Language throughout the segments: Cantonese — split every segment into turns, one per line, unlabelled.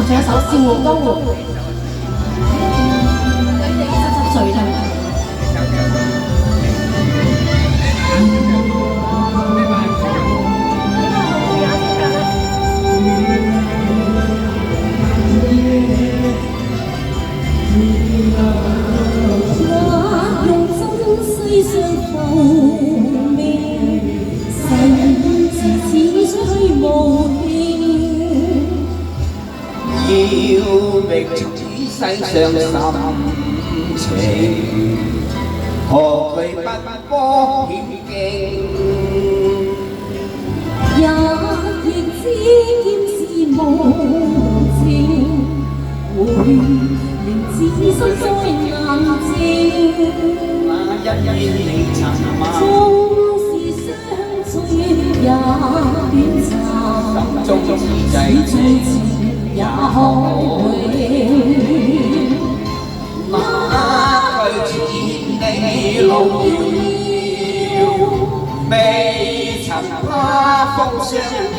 仲有首《笑傲江湖》，70歲啦。那用真世上浮名，神字似吹無形。
要覓此世上心情，何懼不波險境？
也亦知劍是無情，會令此心再難靜。
那一天你曾問，
縱是相聚也短暫，
心中自制情
也可永。
那句千里路遙遙，未曾他風相見。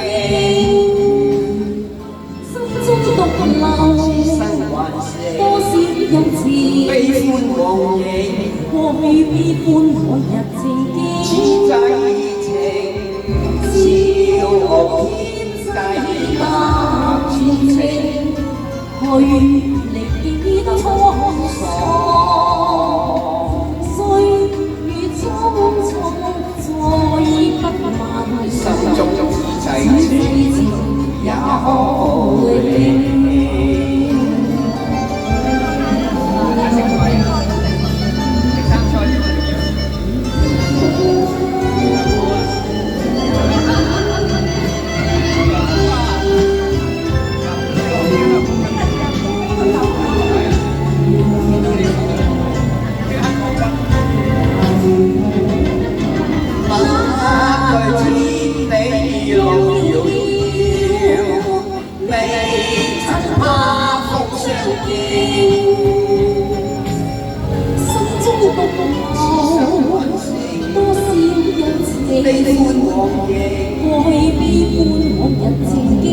心中獨留多少恩情，
悲歡往影，
過去悲歡往日情景。
此際情，笑傲天際百傳情，
去歷幾多滄桑，歲月匆匆再不問，
心中自制情也可永。
悲歡往日，過去悲歡往日情景。